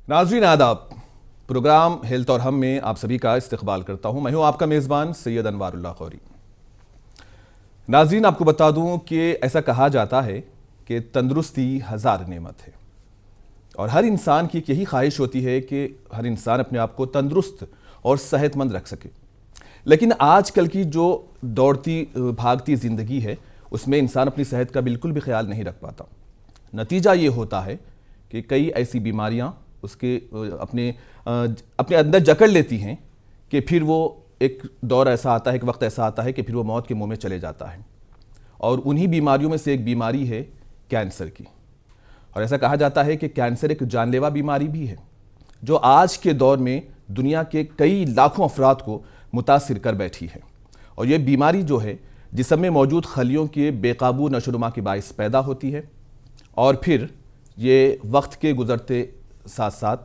नाज़रीन आदाब, programme health और हम में आप सभी का इस्तकबाल करता हूं। मैं हूं आपका मेज़बान सैयद अनवारुल्लाह खौरी। नाज़रीन, आपको बता दूं कि ऐसा कहा जाता है कि तंदुरुस्ती हज़ार नेमत है और हर इंसान की यही ख्वाहिश होती है कि हर इंसान अपने आप को तंदुरुस्त और सेहतमंद रख सके। लेकिन आजकल की जो दौड़ती भागती ज़िंदगी है उसमें इंसान अपनी सेहत का बिल्कुल भी ख्याल नहीं रख पाता। नतीजा ये होता है कि कई ऐसी बीमारियां उसके अपने अंदर जकड़ लेती हैं कि फिर वो एक दौर ऐसा आता है, एक वक्त ऐसा आता है कि फिर वो मौत के मुंह में चले जाता है। और उन्हीं बीमारियों में से एक बीमारी है कैंसर की। और ऐसा कहा जाता है कि कैंसर एक जानलेवा बीमारी भी है जो आज के दौर में दुनिया के कई लाखों अफराद को मुतासिर कर बैठी है। और ये बीमारी जो है जिस्म में मौजूद खलियों के बेकाबू नशोनुमा के बाइस पैदा होती है और फिर ये वक्त के गुजरते साथ साथ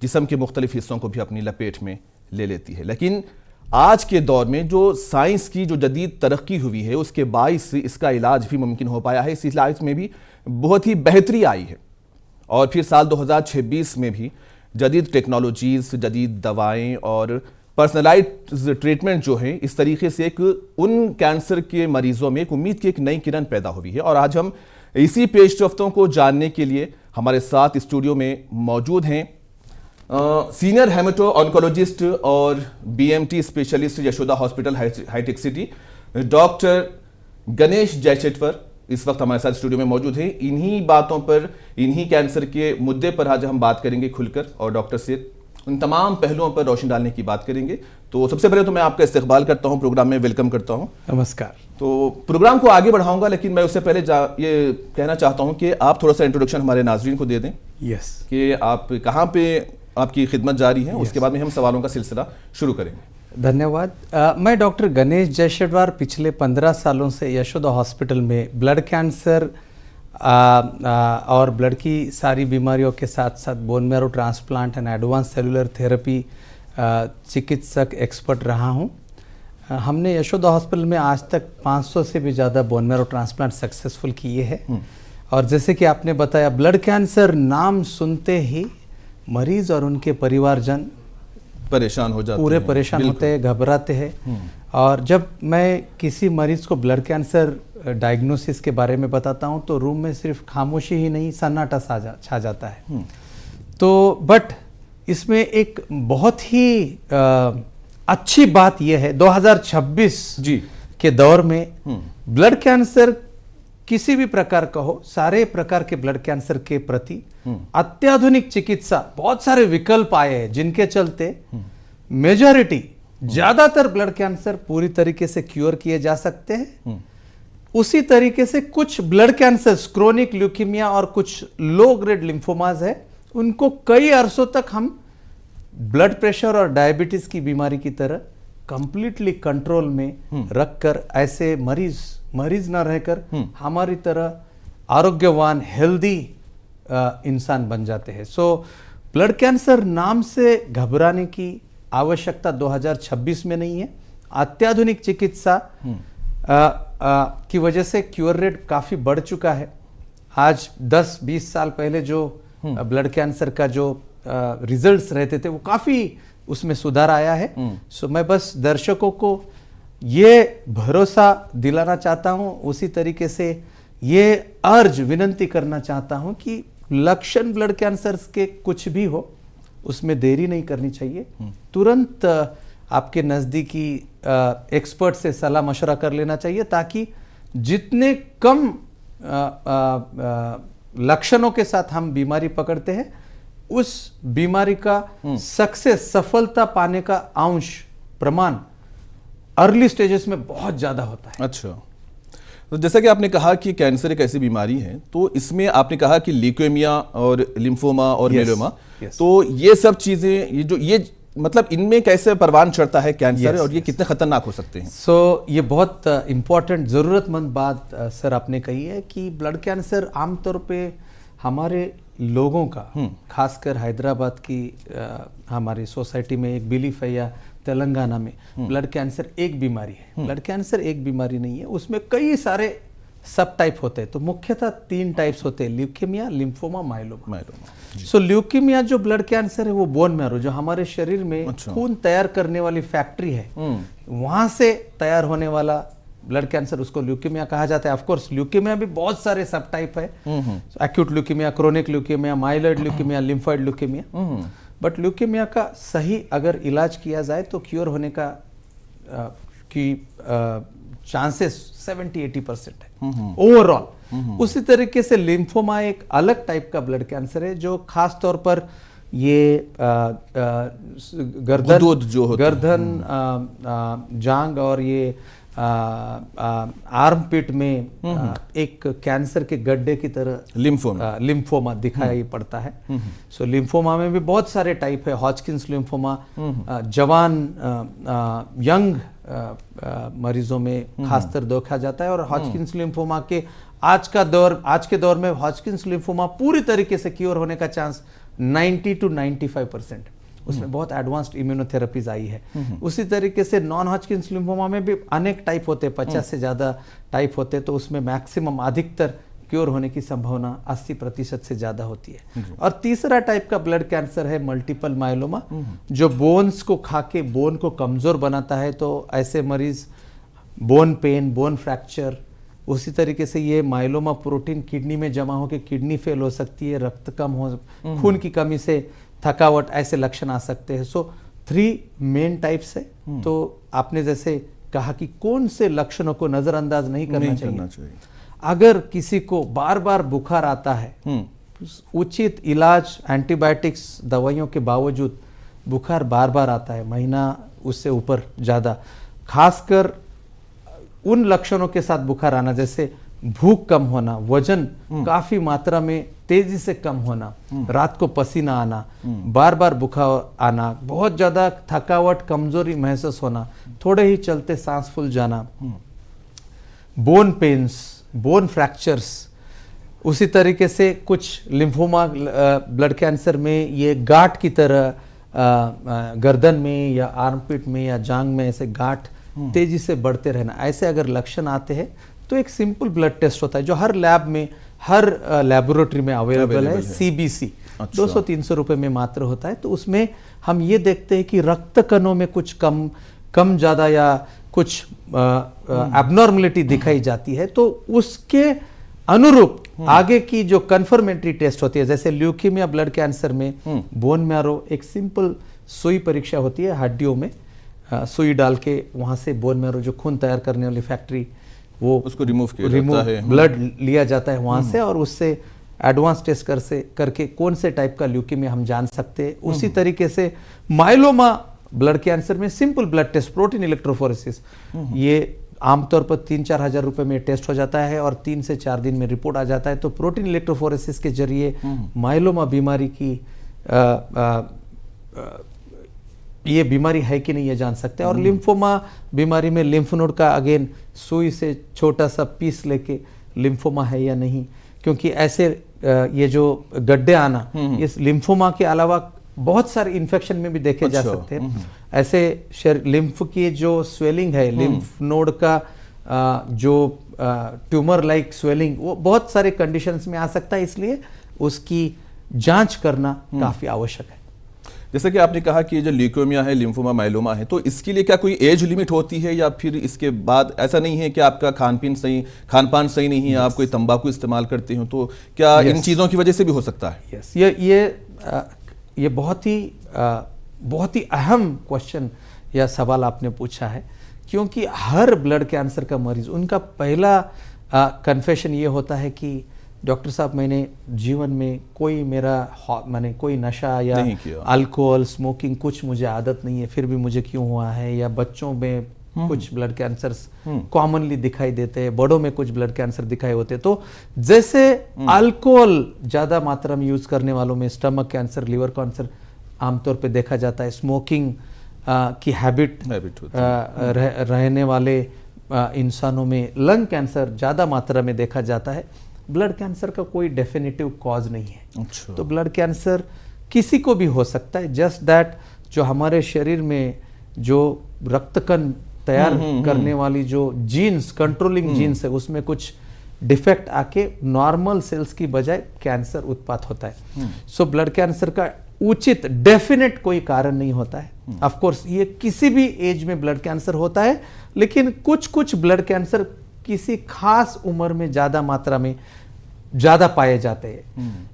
जिस्म के मुख्तलिफ हिस्सों को भी अपनी लपेट में ले लेती है। लेकिन आज के दौर में जो साइंस की जो जदीद तरक्की हुई है उसके बाइस इसका इलाज भी मुमकिन हो पाया है। इस इलाज में भी बहुत ही बेहतरी आई है और फिर साल 2026 में भी जदीद टेक्नोलॉजीज़, जदीद दवाएं और पर्सनलाइज्ड ट्रीटमेंट जो है इस तरीके से एक उन कैंसर के मरीजों में एक उम्मीद की एक नई किरण पैदा हुई है। और आज हम इसी पेशरफ्तों को जानने के लिए हमारे साथ स्टूडियो में मौजूद हैं सीनियर हेमेटो ऑन्कोलॉजिस्ट और BMT specialist Yashoda hospital Hitec City doctor Ganesh Jaishetwar इस वक्त हमारे साथ स्टूडियो में मौजूद हैं। इन्हीं बातों पर, इन्हीं कैंसर के मुद्दे पर आज हम बात करेंगे खुलकर और डॉक्टर से उन तमाम पहलुओं पर रोशनी डालने की बात करेंगे। तो सबसे पहले तो मैं आपका इस्तकबाल करता हूं, प्रोग्राम में वेलकम करता हूं। नमस्कार। तो प्रोग्राम को आगे बढ़ाऊंगा लेकिन मैं उससे पहले ये कहना चाहता हूं कि आप थोड़ा सा इंट्रोडक्शन हमारे नाज़रीन को दे दें। यस। कि आप कहां पे आपकी खिदमत जारी है, उसके बाद में हम सवालों का सिलसिला शुरू करेंगे। धन्यवाद। मैं डॉक्टर गणेश जयशेट्वर पिछले 15 सालों से यशोदा हॉस्पिटल में ब्लड कैंसर और ब्लड की सारी बीमारियों के साथ साथ bone marrow transplant and advance cellular therapy चिकित्सक एक्सपर्ट रहा हूं। हमने यशोदा हॉस्पिटल में आज तक 500 से भी ज़्यादा बोन मैरो ट्रांसप्लांट सक्सेसफुल किए हैं। और जैसे कि आपने बताया, ब्लड कैंसर नाम सुनते ही मरीज और उनके परिवारजन परेशान हो जाते पूरे हैं, परेशान होते हैं, घबराते हैं। और जब मैं किसी मरीज को ब्लड कैंसर डायग्नोसिस के बारे में बताता हूं तो रूम में सिर्फ खामोशी ही नहीं, सन्नाटा छा जाता है। तो बट इसमें एक बहुत ही अच्छी बात यह है 2026 के दौर में ब्लड कैंसर किसी भी प्रकार का हो, सारे प्रकार के ब्लड कैंसर के प्रति अत्याधुनिक चिकित्सा, बहुत सारे विकल्प आए हैं जिनके चलते मेजॉरिटी ज्यादातर ब्लड कैंसर पूरी तरीके से क्योर किए जा सकते हैं। उसी तरीके से कुछ ब्लड कैंसर, क्रोनिक ल्यूकीमिया और कुछ लो ग्रेड लिम्फोमाज है, उनको कई अरसों तक हम ब्लड प्रेशर और डायबिटीज की बीमारी की तरह कंप्लीटली कंट्रोल में रखकर ऐसे मरीज ना रहकर हमारी तरह आरोग्यवान हेल्दी इंसान बन जाते हैं। सो ब्लड कैंसर नाम से घबराने की आवश्यकता 2026 में नहीं है। अत्याधुनिक चिकित्सा की वजह से क्योर रेट काफी बढ़ चुका है। आज 10-20 साल पहले जो ब्लड कैंसर का जो रिजल्ट्स रहते थे वो काफी उसमें सुधार आया है। सो मैं बस दर्शकों को ये भरोसा दिलाना चाहता हूं, उसी तरीके से ये विनती करना चाहता हूं कि लक्षण ब्लड कैंसर के कुछ भी हो उसमें देरी नहीं करनी चाहिए। तुरंत आपके नज़दीकी एक्सपर्ट से सलाह मशवरा कर लेना चाहिए ताकि जितने कम लक्षणों के साथ हम बीमारी पकड़ते हैं उस बीमारी का सक्सेस, सफलता पाने का अंश, प्रमाण अर्ली स्टेजेस में बहुत ज़्यादा होता है। अच्छा, तो जैसा कि आपने कहा कि कैंसर एक ऐसी बीमारी है, तो इसमें आपने कहा कि ल्यूकेमिया और लिम्फोमा और मेलोमा, तो ये सब चीज़ें ये मतलब इनमें कैसे परवान चढ़ता है कैंसर और ये कितने खतरनाक हो सकते हैं? सो ये बहुत इम्पोर्टेंट, ज़रूरतमंद बात सर आपने कही है कि ब्लड कैंसर आमतौर पे हमारे लोगों का, खासकर हैदराबाद की हमारी सोसाइटी में एक बिलीफ है, या तेलंगाना में ब्लड कैंसर एक बीमारी है। ब्लड कैंसर एक बीमारी नहीं है, उसमें कई सारे सब टाइप होते हैं। तो मुख्यतः 3 टाइप्स होते हैं, ल्यूकेमिया, लिम्फोमा, माइलोमा। माइलोमा। सो ल्यूकेमिया जो ब्लड कैंसर है वो बोन मैरो, जो हमारे शरीर में अच्छा। खून तैयार करने वाली फैक्ट्री है, वहां से तैयार होने वाला ब्लड कैंसर, उसको ल्यूकेमिया कहा जाता है। ऑफ कोर्स ल्यूकेमिया भी बहुत सारे सब टाइप है, acute leukaemia, chronic leukaemia, myeloid leukaemia, lymphoid leukaemia. But leukaemia का सही अगर इलाज किया जाए तो क्योर होने का चांसेस 70-80% है ओवरऑल। उसी तरीके से लिम्फोमा एक अलग टाइप का ब्लड कैंसर है जो खास तौर पर ये गर्दन, जांग और ये आर्म पिट में एक कैंसर के गड्ढे की तरह लिम्फोमा दिखाई पड़ता है। सो लिम्फोमा में भी बहुत सारे टाइप है। हॉजकिंस लिम्फोमा जवान यंग मरीजों में खासतर देखा जाता है, और हॉजकिंस लिम्फोमा के आज के दौर में हॉजकिंस लिम्फोमा पूरी तरीके से क्योर होने का चांस 90 to 95%। उसमें बहुत एडवांस्ड इम्यूनोथेरेपीज आई है। उसी तरीके से नॉन हॉजकिंस लिम्फोमा में भी अनेक टाइप होते हैं, 50 से ज़्यादा टाइप होते हैं, तो उसमें मैक्सिमम अधिकतर क्योर होने की संभावना 80% से ज़्यादा होती है। और तीसरा टाइप का ब्लड कैंसर है मल्टीपल माइलोमा, जो बोन्स को खा के बोन को कमज़ोर बनाता है। तो ऐसे मरीज बोन पेन, बोन फ्रैक्चर, उसी तरीके से ये माइलोमा प्रोटीन किडनी में जमा होकर किडनी फेल हो सकती है, रक्त कम हो, खून की कमी से थकावट, ऐसे लक्षण आ सकते हैं। सो 3 मेन टाइप्स है। तो आपने जैसे कहा कि कौन से लक्षणों को नजरअंदाज नहीं करना चाहिए। अगर किसी को बार बार बुखार आता है, उचित इलाज एंटीबायोटिक्स दवाइयों के बावजूद बुखार बार बार आता है, महीना उससे ऊपर ज़्यादा, खासकर उन लक्षणों के साथ बुखार आना जैसे भूख कम होना, वजन काफी मात्रा में तेजी से कम होना, रात को पसीना आना, बार बार बुखार आना, बहुत ज्यादा थकावट, कमजोरी महसूस होना, थोड़े ही चलते सांस फूल जाना, बोन पेन्स, बोन फ्रैक्चर्स। उसी तरीके से कुछ लिम्फोमा ब्लड कैंसर में ये गांठ की तरह गर्दन में या आर्मपिट में या जांग में ऐसे गांठ तेजी से बढ़ते रहना, ऐसे अगर लक्षण आते हैं तो एक सिंपल ब्लड टेस्ट होता है जो हर लैब में, हर लेबोरेटरी में अवेलेबल है, CBC। 200-300 रुपए में मात्र होता है। तो उसमें हम ये देखते हैं कि रक्त कणों में कुछ कम ज़्यादा या कुछ एबनॉर्मलिटी दिखाई जाती है, तो उसके अनुरूप आगे की जो कन्फर्मेटरी टेस्ट होती है, जैसे ल्यूकेमिया ब्लड कैंसर में बोन मैरो एक सिंपल सुई परीक्षा होती है, हड्डियों में सुई डाल के वहां से बोन मैरो जो खून तैयार करने वाली फैक्ट्री, वो उसको रिमूव जाता है, ब्लड लिया जाता है वहां से, और उससे एडवांस टेस्ट करके कौन से टाइप का ल्यूकेमिया हम जान सकते हैं। उसी तरीके से माइलोमा ब्लड कैंसर में simple blood test, protein electrophoresis, ये आमतौर पर 3-4 हज़ार रुपए में टेस्ट हो जाता है और 3 से 4 दिन में रिपोर्ट आ जाता है। तो प्रोटीन इलेक्ट्रोफोरेसिस के जरिए माइलोमा बीमारी की ये बीमारी है कि नहीं ये जान सकते हैं। और लिम्फोमा बीमारी में लिम्फ नोड का अगेन सुई से छोटा सा पीस लेके लिम्फोमा है या नहीं, क्योंकि ऐसे ये जो गड्ढे आना, इस लिम्फोमा के अलावा बहुत सारे इन्फेक्शन में भी देखे जा सकते हैं। ऐसे लिम्फ की जो स्वेलिंग है, लिम्फ नोड का जो ट्यूमर लाइक स्वेलिंग, वो बहुत सारे कंडीशंस में आ सकता है, इसलिए उसकी जांच करना काफी आवश्यक है। जैसे कि आपने कहा कि जो ल्यूकेमिया है, लिम्फोमा, माइलोमा है, तो इसके लिए क्या कोई एज लिमिट होती है, या फिर इसके बाद ऐसा नहीं है कि आपका खानपान सही नहीं है, आप कोई तंबाकू इस्तेमाल करते हो, तो क्या इन चीज़ों की वजह से भी हो सकता है? यस, ये बहुत ही अहम क्वेश्चन या सवाल आपने पूछा है, क्योंकि हर ब्लड कैंसर का मरीज, उनका पहला कन्फेशन ये होता है कि डॉक्टर साहब, मैंने जीवन में कोई नशा या अल्कोहल, स्मोकिंग, कुछ मुझे आदत नहीं है, फिर भी मुझे क्यों हुआ है। या बच्चों में कुछ ब्लड कैंसर्स कॉमनली दिखाई देते हैं, बड़ों में कुछ ब्लड कैंसर दिखाई होते हैं। तो जैसे अल्कोहल ज्यादा मात्रा में यूज करने वालों में स्टमक कैंसर, लिवर कैंसर आमतौर पे देखा जाता है, स्मोकिंग की हैबिट रहने वाले इंसानों में लंग कैंसर ज्यादा मात्रा में देखा जाता है। ब्लड कैंसर का कोई डेफिनेटिव कॉज नहीं है। अच्छा। तो ब्लड कैंसर किसी को भी हो सकता है, जस्ट दैट जो हमारे शरीर में जो रक्त कण तैयार करने वाली जो जीन्स, कंट्रोलिंग जीन्स है, उसमें कुछ डिफेक्ट आके नॉर्मल सेल्स की बजाय कैंसर उत्पाद होता है। सो ब्लड कैंसर का उचित डेफिनेट कोई कारण नहीं होता है। ऑफ कोर्स ये किसी भी एज में ब्लड कैंसर होता है, लेकिन कुछ कुछ ब्लड कैंसर किसी खास उम्र में ज्यादा मात्रा में ज्यादा पाए जाते हैं।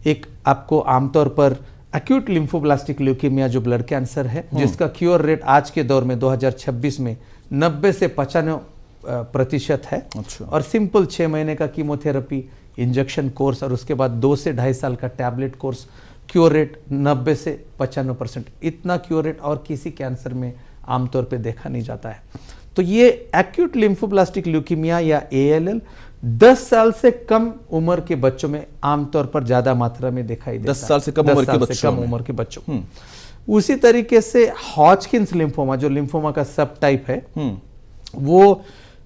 एक आपको आमतौर पर एक्यूट लिम्फोब्लास्टिक ल्यूकेमिया जो ब्लड कैंसर है, जिसका क्योर रेट आज के दौर में 2026 में 90 से 95% है। अच्छा। और सिंपल 6 महीने का कीमोथेरेपी इंजेक्शन कोर्स और उसके बाद 2 से 2.5 साल का टैबलेट कोर्स, क्योर रेट 90 से 95%। इतना क्योर रेट और किसी कैंसर में आमतौर पे देखा नहीं जाता है। तो ये एक्यूट लिम्फोब्लास्टिक ल्यूकेमिया या ALL 10 साल से कम उम्र के बच्चों में आमतौर पर ज्यादा मात्रा में दिखाई देता है। 10 साल से कम उम्र के बच्चों उसी तरीके से हॉजकिंस लिम्फोमा जो लिम्फोमा का सब टाइप है, वो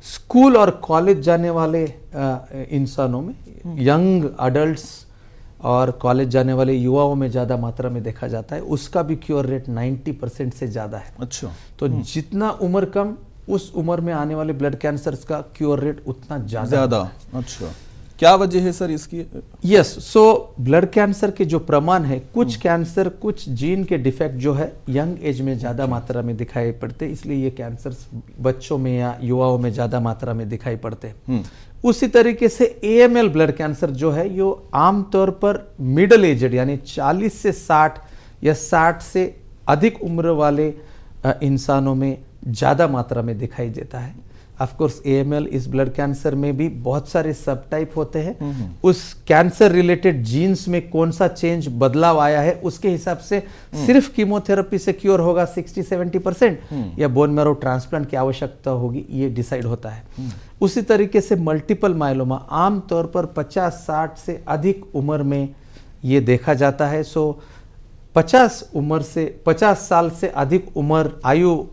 स्कूल और कॉलेज जाने वाले इंसानों में, यंग अडल्ट्स और कॉलेज जाने वाले युवाओं में ज्यादा मात्रा में देखा जाता है। उसका भी क्योर रेट 90% से ज्यादा है। अच्छा। तो जितना उम्र कम, उस उम्र में आने वाले ब्लड कैंसर का क्योर रेट उतना ज्यादा। अच्छा, क्या वजह है सर इसकी? यस, सो ब्लड कैंसर के जो प्रमाण है, कुछ कैंसर कुछ जीन के डिफेक्ट जो है यंग एज में ज्यादा मात्रा में दिखाई पड़ते, इसलिए ये कैंसर बच्चों में या युवाओं में ज्यादा मात्रा में दिखाई पड़ते। उसी तरीके से AML ब्लड कैंसर जो है, यो आमतौर पर मिडल एजेड यानी 40 से 60 या 60 से अधिक उम्र वाले इंसानों में ज्यादा मात्रा में दिखाई देता है। ऑफ कोर्स AML इस ब्लड कैंसर में भी बहुत सारे सब टाइप होते हैं। उस कैंसर रिलेटेड जीन्स में कौन सा चेंज बदलाव आया है, उसके हिसाब से सिर्फ कीमोथेरेपी से क्योर होगा 60-70% या बोन मैरो ट्रांसप्लांट की आवश्यकता होगी, ये डिसाइड होता है। उसी तरीके से मल्टीपल माइलोमा आमतौर पर 50-60 से अधिक उम्र में ये देखा जाता है। सो 50 साल से अधिक उम्र आयु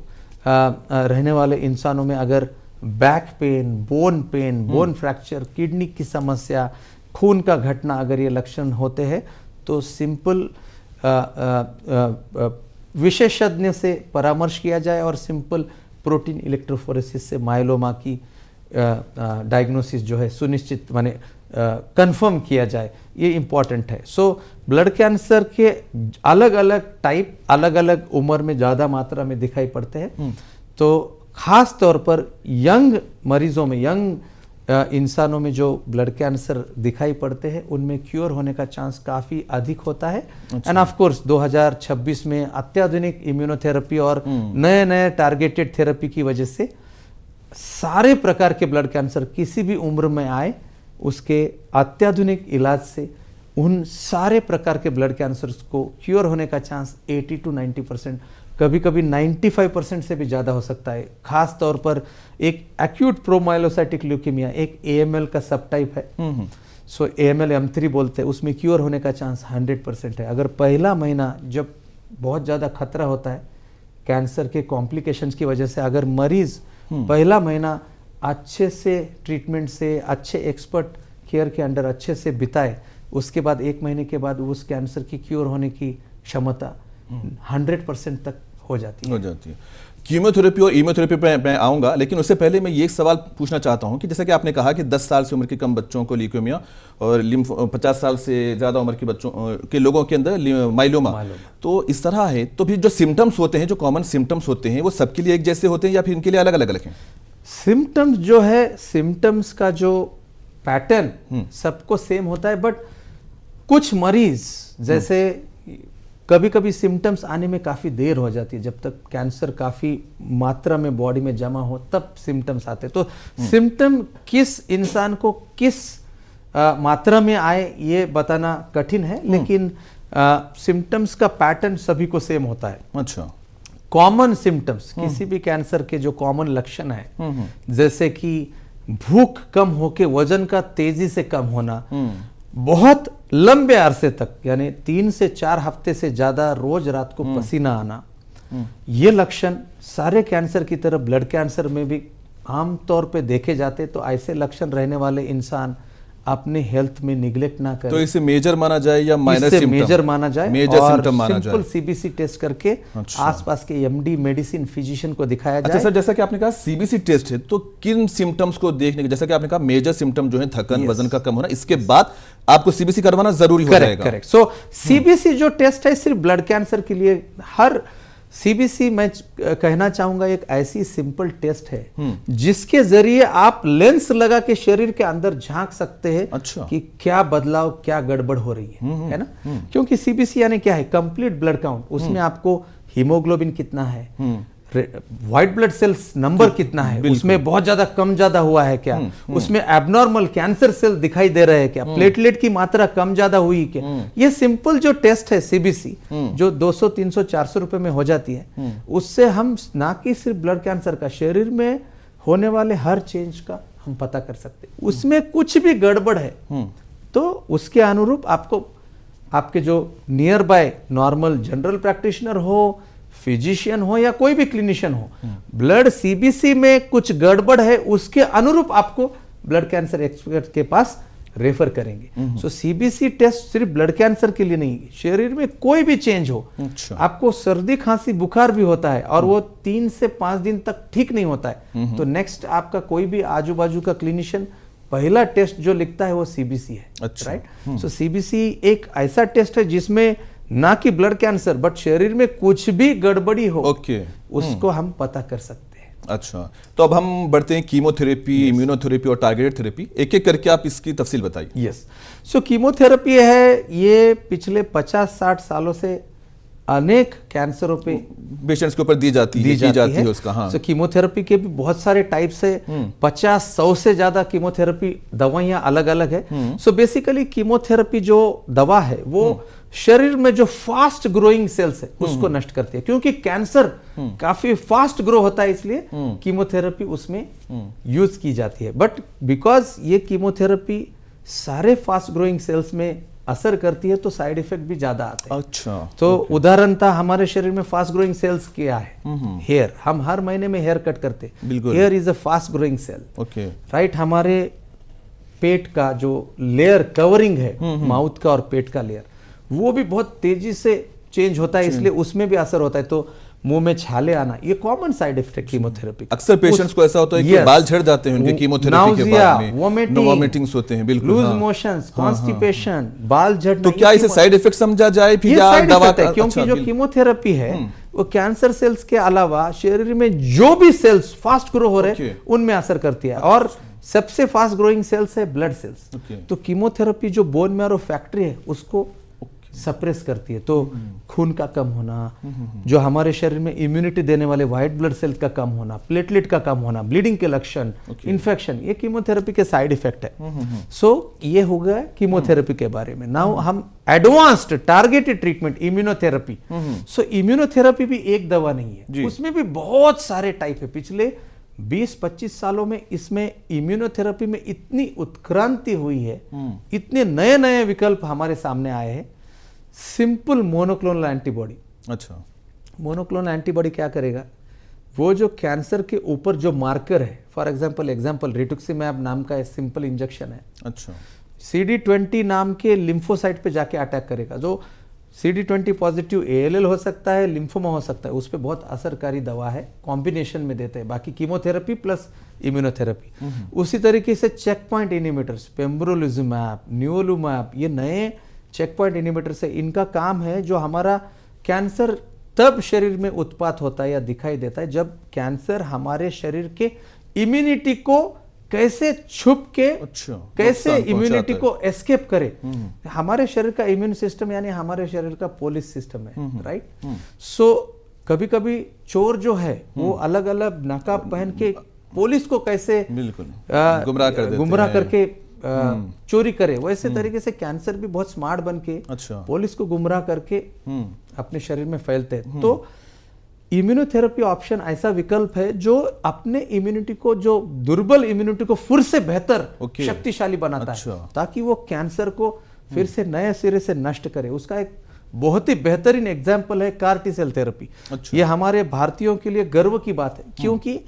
रहने वाले इंसानों में अगर back pain, bone fracture, kidney की समस्या, खून का घटना अगर ये लक्षण होते हैं, तो सिंपल विशेषज्ञ से परामर्श किया जाए और सिंपल प्रोटीन इलेक्ट्रोफोरेसिस से माइलोमा की डायग्नोसिस जो है सुनिश्चित माने कंफर्म किया जाए, ये इंपॉर्टेंट है। सो ब्लड कैंसर के अलग अलग टाइप अलग अलग उम्र में ज़्यादा मात्रा में दिखाई पड़ते हैं। तो खास तौर पर यंग मरीजों में, यंग इंसानों में जो ब्लड कैंसर दिखाई पड़ते हैं, उनमें क्योर होने का चांस काफ़ी अधिक होता है। एंड ऑफ कोर्स 2026 में अत्याधुनिक इम्यूनोथेरेपी और नए नए टारगेटेड थेरेपी की वजह से सारे प्रकार के ब्लड कैंसर किसी भी उम्र में आए, उसके अत्याधुनिक इलाज से उन सारे प्रकार के ब्लड कैंसर को क्योर होने का चांस 80-90%, कभी कभी 95% से भी ज़्यादा हो सकता है। खास तौर पर एक एक्यूट प्रोमाइलोसाइटिक ल्यूकेमिया एक AML का सब टाइप है। सो AML M3 बोलते हैं, उसमें क्योर होने का चांस 100% है। अगर पहला महीना जब बहुत ज़्यादा खतरा होता है कैंसर के कॉम्प्लिकेशंस की वजह से, अगर मरीज पहला महीना अच्छे से ट्रीटमेंट से, अच्छे एक्सपर्ट केयर के अंडर अच्छे से बिताए, उसके बाद 1 महीने के बाद उस कैंसर की क्योर होने की क्षमता 100% तक हो जाती है। कीमोथेरेपी और इम्यूनोथेरेपी पे मैं आऊँगा, लेकिन उससे पहले मैं ये एक सवाल पूछना चाहता हूँ कि जैसा कि आपने कहा कि 10 साल से उम्र के कम बच्चों को ल्यूकेमिया और 50 साल से ज़्यादा उम्र के बच्चों के लोगों के अंदर माइलोमा, तो इस तरह है। तो फिर जो सिम्टम्स होते हैं, जो कॉमन सिम्टम्स होते हैं, वो सबके लिए एक जैसे होते हैं या फिर इनके लिए अलग अलग हैं? सिम्टम्स जो है, सिम्टम्स का जो पैटर्न सबको सेम होता है, बट कुछ मरीज जैसे कभी कभी सिम्टम्स आने में काफ़ी देर हो जाती है, जब तक कैंसर काफ़ी मात्रा में बॉडी में जमा हो तब सिम्टम्स आते हैं। तो सिम्टम किस इंसान को किस मात्रा में आए ये बताना कठिन है, लेकिन सिम्टम्स का पैटर्न सभी को सेम होता है। अच्छा। कॉमन सिम्टम्स किसी भी कैंसर के जो कॉमन लक्षण है, जैसे कि भूख कम होके वजन का तेजी से कम होना, बहुत लंबे अरसे तक यानी 3 से 4 हफ्ते से ज्यादा रोज रात को पसीना आना, ये लक्षण सारे कैंसर की तरह ब्लड कैंसर में भी आमतौर पे देखे जाते। तो ऐसे लक्षण रहने वाले इंसान अपने हेल्थ में निगलेक्ट ना करें। तो इसे मेजर माना जाए या माइनर सिम्टम? मेजर माना जाए, मेजर और सिम्टम माना जाए। सिंपल सीबीसी टेस्ट करके अच्छा। आसपास के एमडी मेडिसिन फिजिशियन को दिखाया जाए। अच्छा सर, जैसा कि आपने कहा सीबीसी टेस्ट है, तो किन सिम्टम्स को देखने के, जैसा कि आपने कहा मेजर सिम्टम जो है थकन, वजन का कम होना, इसके बाद आपको सीबीसी करवाना जरूरी हो जाएगा? करेक्ट। सो सीबीसी जो टेस्ट है सिर्फ ब्लड कैंसर के लिए, हर सीबीसी मैं कहना चाहूंगा एक ऐसी सिंपल टेस्ट है जिसके जरिए आप लेंस लगा के शरीर के अंदर झांक सकते हैं। अच्छा। कि क्या बदलाव, क्या गड़बड़ हो रही है ना? क्योंकि सीबीसी यानी क्या है? Complete blood count. उसमें आपको हीमोग्लोबिन कितना है, व्हाइट ब्लड सेल्स नंबर कितना है, उसमें बहुत ज्यादा कम ज्यादा हुआ है क्या, उसमें एबनॉर्मल कैंसर सेल दिखाई दे रहे हैं क्या, प्लेटलेट की मात्रा कम ज्यादा हुई क्या। ये सिंपल जो टेस्ट है सीबीसी, जो 200 300 400 रुपए में हो जाती है, उससे हम ना कि सिर्फ ब्लड कैंसर का, शरीर में होने वाले हर चेंज का हम पता कर सकते हैं। उसमें कुछ भी गड़बड़ है तो उसके अनुरूप आपको आपके जो near by normal general practitioner हो, फिजिशियन हो या कोई भी क्लिनिशियन हो, ब्लड सीबीसी में कुछ गड़बड़ है उसके अनुरूप आपको ब्लड कैंसर एक्सपर्ट के पास रेफर करेंगे। सो सीबीसी टेस्ट सिर्फ ब्लड कैंसर के लिए नहीं, शरीर में कोई भी चेंज हो, आपको सर्दी खांसी बुखार भी होता है और वो 3 से 5 दिन तक ठीक नहीं होता है, तो नेक्स्ट आपका कोई भी आजू बाजू का क्लिनिशियन पहला टेस्ट जो लिखता है वो सीबीसी है। अच्छा। राइट। सो सीबीसी एक ऐसा टेस्ट है जिसमें ना कि ब्लड कैंसर बट शरीर में कुछ भी गड़बड़ी हो, उसको हम पता कर सकते हैं। अच्छा, तो अब हम बढ़ते हैं कीमोथेरेपी, इम्यूनोथेरेपी और टारगेटेड थेरेपी। एक एक करके आप इसकी तफसील बताइए। यस। सो कीमोथेरेपी है, ये पिछले 50-60 सालों से अनेक कैंसरों पे पेशेंट्स के ऊपर दी जाती है उसका। हाँ। सो कीमोथेरेपी के भी बहुत सारे टाइप्स है, 50-100 से ज्यादा कीमोथेरेपी दवाइयां अलग अलग है। सो बेसिकली कीमोथेरेपी जो दवा है वो शरीर में जो फास्ट ग्रोइंग सेल्स है उसको नष्ट करती है, क्योंकि कैंसर काफी फास्ट ग्रो होता है, इसलिए कीमोथेरेपी उसमें यूज की जाती है। बट बिकॉज ये कीमोथेरेपी सारे फास्ट ग्रोइंग सेल्स में असर करती है तो साइड इफेक्ट भी ज्यादा आते हैं। अच्छा। तो उदाहरणतः हमारे शरीर में फास्ट ग्रोइंग सेल्स क्या है? हेयर। हम हर महीने में हेयर कट करते हैं, hair is a fast growing cell. Okay. Right. हमारे पेट का जो लेयर कवरिंग है, माउथ का और पेट का लेयर, वो भी बहुत तेजी से चेंज होता है, इसलिए उसमें भी असर होता है। तो मुंह में छाले आना, ये कॉमन साइड इफेक्ट कीमोथेरेपी। अक्सर पेशेंट्स को ऐसा होता है कि बाल झड़ जाते हैं उनके कीमोथेरेपी के बाद में, वोमिटिंग्स होते हैं। बिल्कुल। लूज मोशंस, कॉन्स्टिपेशन, बाल झड़ना। तो क्या इसे साइड इफेक्ट समझा जाए फिर या दवा का? क्योंकि जो कीमोथेरेपी है वो कैंसर सेल्स के अलावा शरीर में जो भी सेल्स फास्ट ग्रो हो रहे हैं उनमें असर करती है, और सबसे फास्ट ग्रोइंग सेल्स है ब्लड सेल्स। तो कीमोथेरेपी जो बोन मैरो फैक्ट्री है उसको सप्रेस करती है। तो खून का कम होना, जो हमारे शरीर में इम्यूनिटी देने वाले व्हाइट ब्लड सेल का कम होना, प्लेटलेट का कम होना, ब्लीडिंग के लक्षण, इन्फेक्शन, ये कीमोथेरेपी के साइड इफेक्ट है। सो ये हो गया कीमोथेरेपी के बारे में। नाउ हम एडवांस्ड टारगेटेड ट्रीटमेंट, इम्यूनोथेरेपी। सो इम्यूनोथेरेपी भी एक दवा नहीं है, उसमें भी बहुत सारे टाइप है। पिछले 20-25 सालों में इसमें इम्यूनोथेरेपी में इतनी उत्क्रांति हुई है, इतने नए नए विकल्प हमारे सामने आए हैं। Simple monoclonal antibody. अच्छा। मोनोक्लोनल एंटीबॉडी क्या करेगा? वो जो कैंसर के ऊपर जो मार्कर है, फॉर एग्जांपल रिटुक्सीमैब नाम का सिंपल इंजेक्शन है। अच्छा। CD20 नाम के लिम्फोसाइट पे जाके अटैक करेगा। जो CD20 पॉजिटिव ALL हो सकता है, लिम्फोमा हो सकता है, उस पर बहुत असरकारी दवा है, कॉम्बिनेशन में देते हैं, बाकी कीमोथेरेपी प्लस इम्यूनोथेरेपी। उसी तरीके से चेक पॉइंट इनिबिटर्स, पेम्ब्रोलिजुमैब, नियोलुमैब, ये नए चेक पॉइंट इनिबिटर से, इनका काम है जो हमारा कैंसर तब शरीर में उत्पात होता है या दिखाई देता है जब कैंसर हमारे शरीर के इम्यूनिटी को कैसे छुप के, कैसे इम्यूनिटी को एस्केप करे। हमारे शरीर का इम्यून सिस्टम यानी हमारे शरीर का पुलिस सिस्टम है। राइट। सो कभी कभी चोर जो है वो अलग अलग नकाब पहन के पुलिस को कैसे गुमराह करके चोरी करे, वैसे तरीके से कैंसर भी बहुत स्मार्ट बन के पुलिस को गुमराह करके अपने शरीर में फैलते हैं। तो इम्यूनोथेरेपी ऑप्शन ऐसा विकल्प है जो अपने इम्यूनिटी को, जो दुर्बल इम्यूनिटी को फिर से बेहतर शक्तिशाली बनाता है, ताकि वो कैंसर को फिर से नए सिरे से नष्ट करे। उसका एक बहुत ही बेहतरीन एग्जाम्पल है CAR T सेल थेरेपी। ये हमारे भारतीयों के लिए गर्व की बात है, क्योंकि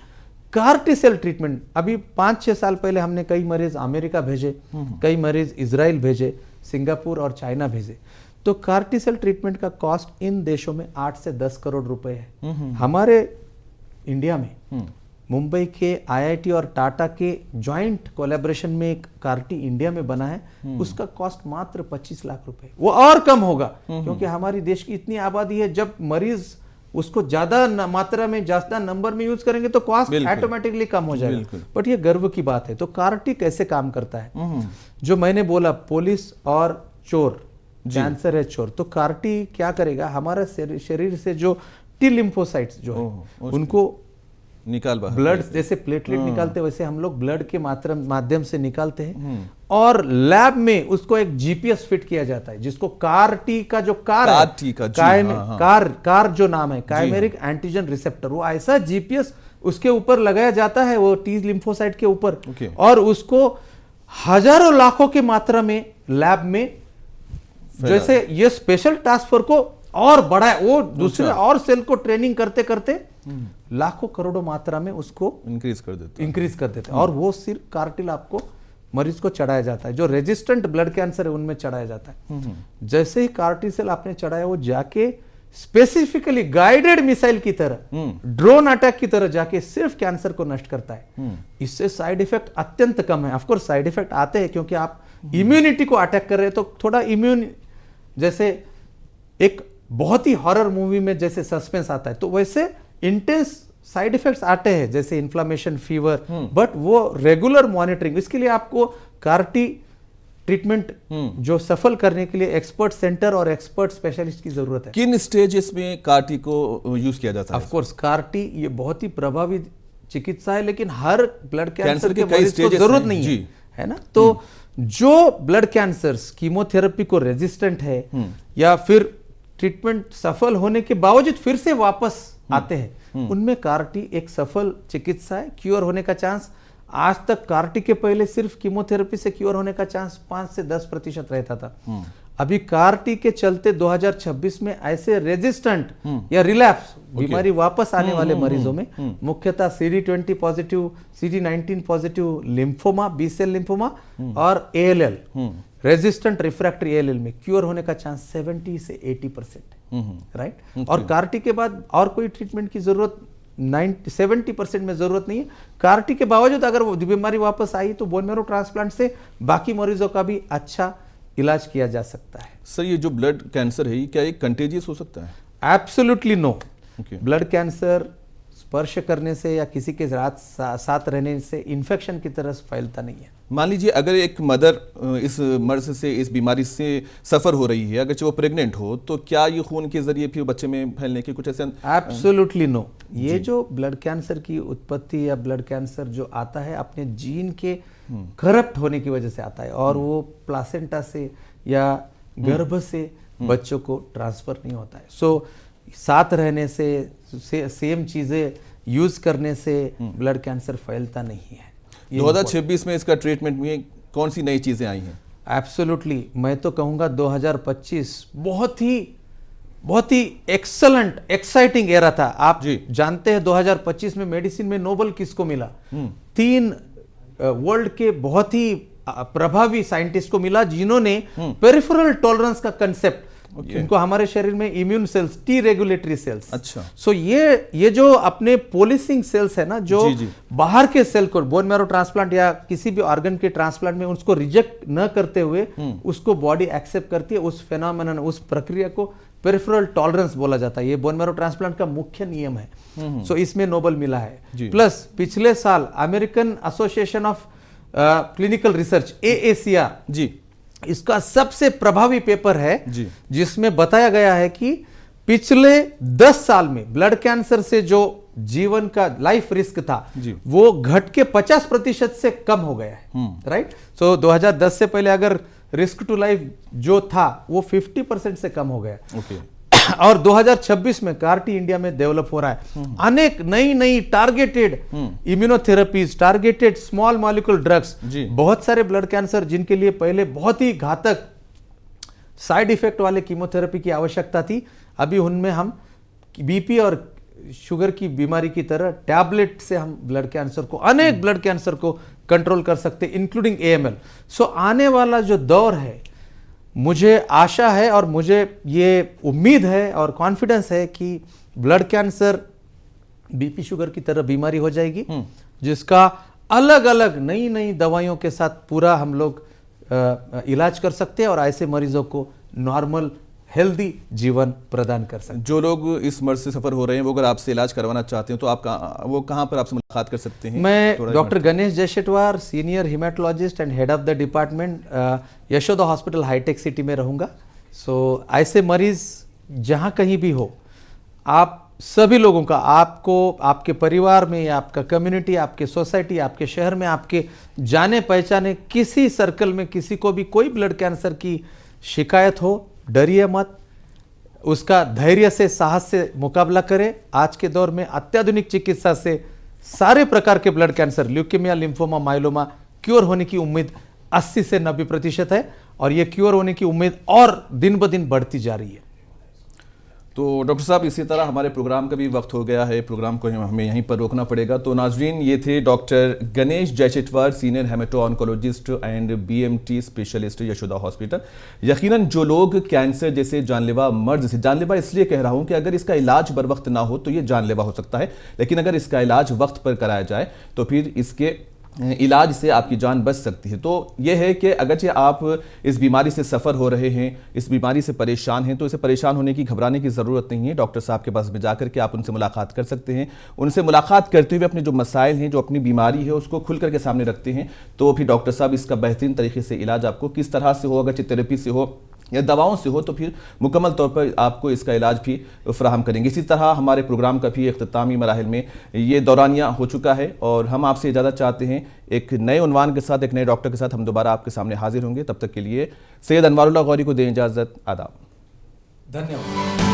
कार टी सेल ट्रीटमेंट अभी 5-6 साल पहले हमने कई मरीज अमेरिका भेजे, कई मरीज इजराइल भेजे, सिंगापुर और चाइना भेजे। तो कार टी सेल ट्रीटमेंट का कॉस्ट इन देशों में 8 से 10 करोड़ रुपए है। हमारे इंडिया में मुंबई के आईआईटी और टाटा के जॉइंट कोलैबोरेशन में एक कार्टी इंडिया में बना है, उसका कॉस्ट मात्र 25 लाख रुपए। वो और कम होगा क्योंकि हमारी देश की इतनी आबादी है, जब मरीज उसको ज्यादा मात्रा में, ज्यादा नंबर में यूज करेंगे तो कॉस्ट ऑटोमेटिकली कम हो जाएगा। बट ये गर्व की बात है। तो कार्टी कैसे काम करता है? जो मैंने बोला पुलिस और चोर, कैंसर है चोर, तो कार्टी क्या करेगा, हमारा शरीर से जो टी लिम्फोसाइट्स जो है उनको निकाल बाहर, ब्लड जैसे प्लेटलेट निकालते हैं वैसे हम लोग ब्लड के माध्यम से निकालते हैं और लैब में उसको एक जीपीएस फिट किया जाता है, जिसको कार टी का जो कार जो नाम है, काइमेरिक एंटीजन रिसेप्टर, वो ऐसा जीपीएस उसके ऊपर लगाया जाता है, वो टी लिम्फोसाइट के ऊपर, और उसको हजारों लाखों की मात्रा में लैब में, जैसे ये स्पेशल टास्क फोर्स को और बड़ा है, वो दूसरे और सेल को ट्रेनिंग करते करते लाखों करोड़ों मात्रा में उसको इंक्रीज कर देते हैं। और वो सिर्फ कार्टिल आपको मरीज को चढ़ाया जाता है, जो रेजिस्टेंट ब्लड कैंसर है उनमें चढ़ाया जाता है। जैसे ही कार्टिल सेल आपने चढ़ाया, वो जाके स्पेसिफिकली गाइडेड मिसाइल की तरह, ड्रोन अटैक की तरह जाके सिर्फ कैंसर को नष्ट करता है। इससे साइड इफेक्ट अत्यंत कम है। ऑफकोर्स साइड इफेक्ट आते हैं क्योंकि आप इम्यूनिटी को अटैक कर रहे हैं, तो थोड़ा इम्यून, जैसे एक बहुत ही हॉरर मूवी में जैसे सस्पेंस आता है, तो वैसे इंटेंस साइड इफेक्ट्स आते हैं, जैसे इन्फ्लामेशन, फीवर, बट वो रेगुलर मॉनिटरिंग, इसके लिए आपको कार्टी ट्रीटमेंट जो सफल करने के लिए एक्सपर्ट सेंटर और एक्सपर्ट स्पेशलिस्ट की जरूरत है। किन स्टेजेस में कार्टी को यूज किया जाता है? ऑफ कोर्स कार्टी ये बहुत ही प्रभावी चिकित्सा है, लेकिन हर ब्लड कैंसर के मरीज को जरूरत नहीं है ना। तो जो ब्लड कैंसर्स कीमोथेरेपी को रेजिस्टेंट है या फिर ट्रीटमेंट सफल होने के बावजूद फिर से वापस आते हैं, उनमें कार्टी एक सफल चिकित्सा है। क्योर होने का चांस, आज तक कार्टी के पहले सिर्फ कीमोथेरेपी से क्योर होने का चांस 5 से 10% रहता था। अभी कार्टी के चलते 2026 में ऐसे रेजिस्टेंट या रिलैप्स बीमारी वापस आने वाले मरीजों में मुख्यतः CD20 positive, CD19 positive lymphoma, B cell lymphoma और ALL रेजिस्टेंट रिफ्रैक्टरी ALL में क्योर होने का चांस 70 से 80%, राइट। और कार्टी के बाद और कोई ट्रीटमेंट की जरूरत 70% में जरूरत नहीं है। कार्टी के बावजूद अगर वो बीमारी वापस आई तो बोन मैरो ट्रांसप्लांट से बाकी मरीजों का भी अच्छा इलाज किया जा सकता है। सर, ये जो ब्लड कैंसर है, क्या ये कंटेजियस हो सकता है? Absolutely no. ब्लड कैंसर स्पर्श करने से या किसी के साथ रहने से इन्फेक्शन की तरह फैलता नहीं है। मान लीजिए अगर एक मदर इस मर्ज से, इस बीमारी से सफर हो रही है, अगर वो प्रेग्नेंट हो, तो क्या ये खून के जरिए फिर बच्चे में फैलने की कुछ ऐसे? Absolutely no. ये जो ब्लड कैंसर की उत्पत्ति या ब्लड कैंसर जो आता है, अपने जीन के करप्ट होने की वजह से आता है, और वो प्लासेंटा से या गर्भ से बच्चों को ट्रांसफर नहीं होता है। सो साथ रहने से, सेम चीजें यूज करने से ब्लड कैंसर फैलता नहीं है। 2026 में इसका ट्रीटमेंट में कौन सी नई चीजें आई हैं? एब्सोल्युटली, मैं तो कहूंगा 2025 बहुत ही एक्सलेंट, एक्साइटिंग एरा था। आप जानते हैं 2025 में मेडिसिन में नोबेल किसको मिला? 3 वर्ल्ड के बहुत ही प्रभावी साइंटिस्ट को मिला, जिन्होंने पेरिफेरल टॉलरेंस का कंसेप्ट, इनको हमारे शरीर में immune cells, T regulatory sales, अच्छा, सो ये जो अपने पोलिसिंग सेल्स है ना, जो बाहर के सेल को बोन मैरो ट्रांसप्लांट या किसी भी ऑर्गन के ट्रांसप्लांट में उसको रिजेक्ट न करते हुए उसको बॉडी एक्सेप्ट करती है, उस फेनोमेनन, उस प्रक्रिया को पेरिफेरल टॉलरेंस बोला जाता है। ये बोन मैरो ट्रांसप्लांट का मुख्य नियम है। सो इसमें नोबेल मिला है। प्लस पिछले साल American association of clinical research, AACR जी, इसका सबसे प्रभावी पेपर है, जिसमें बताया गया है कि पिछले 10 साल में ब्लड कैंसर से जो जीवन का लाइफ रिस्क था, वो घट के 50% से कम हो गया है, राइट। सो 2010 से पहले अगर रिस्क टू लाइफ जो था वो 50% से कम हो गया। और 2026 में कार्टी इंडिया में डेवलप हो रहा है। अनेक नई targeted immunotherapies, targeted small molecule drugs, बहुत सारे ब्लड कैंसर जिनके लिए पहले बहुत ही घातक साइड इफेक्ट वाले कीमोथेरेपी की आवश्यकता थी, अभी उनमें हम बीपी और शुगर की बीमारी की तरह टैबलेट से हम ब्लड कैंसर को, अनेक ब्लड कैंसर को कंट्रोल कर सकते हैं, इंक्लूडिंग AML। सो आने वाला जो दौर है, मुझे आशा है और मुझे ये उम्मीद है और कॉन्फिडेंस है कि ब्लड कैंसर BP शुगर की तरह बीमारी हो जाएगी, जिसका अलग अलग नई नई दवाइयों के साथ पूरा हम लोग इलाज कर सकते हैं और ऐसे मरीजों को नॉर्मल हेल्दी जीवन प्रदान कर सकते हैं। जो लोग इस मर्ज से सफर हो रहे हैं, वो अगर आपसे इलाज करवाना चाहते हैं तो आप वो कहाँ पर आपसे मुलाकात कर सकते हैं? मैं doctor Ganesh Jaishetwar, senior haematologist and head of the department, Yashoda hospital, Hitec City में रहूँगा। सो ऐसे मरीज जहाँ कहीं भी हो, आप सभी लोगों का, आपको, आपके परिवार में या आपका कम्युनिटी, आपके सोसाइटी, आपके शहर में, आपके जाने पहचाने किसी सर्कल में किसी को भी कोई ब्लड कैंसर की शिकायत हो, डरिए मत, उसका धैर्य से, साहस से मुकाबला करें। आज के दौर में अत्याधुनिक चिकित्सा से सारे प्रकार के blood cancer, leukaemia, lymphoma, myeloma cure होने की उम्मीद 80 से 90% है और ये क्योर होने की उम्मीद और दिन ब दिन बढ़ती जा रही है। तो डॉक्टर साहब, इसी तरह हमारे प्रोग्राम का भी वक्त हो गया है, प्रोग्राम को हमें यहीं पर रोकना पड़ेगा। तो नाजरीन, ये थे doctor Ganesh Jaishetwar, senior haemato oncologist and BMT specialist, Yashoda hospital. यकीनन जो लोग कैंसर जैसे जानलेवा मर्ज से, जानलेवा इसलिए कह रहा हूं कि अगर इसका इलाज बर वक्त ना हो तो ये जानलेवा हो सकता है, लेकिन अगर इसका इलाज वक्त पर कराया जाए तो फिर इसके इलाज से आपकी जान बच सकती है। तो यह है कि अगरचे आप इस बीमारी से सफ़र हो रहे हैं, इस बीमारी से परेशान हैं, तो इसे परेशान होने की, घबराने की ज़रूरत नहीं है। डॉक्टर साहब के पास में जाकर के आप उनसे मुलाकात कर सकते हैं। उनसे मुलाकात करते हुए अपने जो मसाइल हैं, जो अपनी बीमारी है, उसको खुल करके सामने रखते हैं, तो फिर डॉक्टर साहब इसका बेहतरीन तरीके से इलाज आपको किस तरह से हो, अगर थेरेपी से हो या दवाओं से हो, तो फिर मुकम्मल तौर पर आपको इसका इलाज भी फराहम करेंगे। इसी तरह हमारे प्रोग्राम का भी इख्तितामी मराहिल में ये दौरानिया हो चुका है और हम आपसे इजाज़त चाहते हैं। एक नए उन्वान के साथ, एक नए डॉक्टर के साथ हम दोबारा आपके सामने हाजिर होंगे। तब तक के लिए सैयद अनवारुल्लाह गौरी को दें इजाज़त। आदाब। धन्यवाद।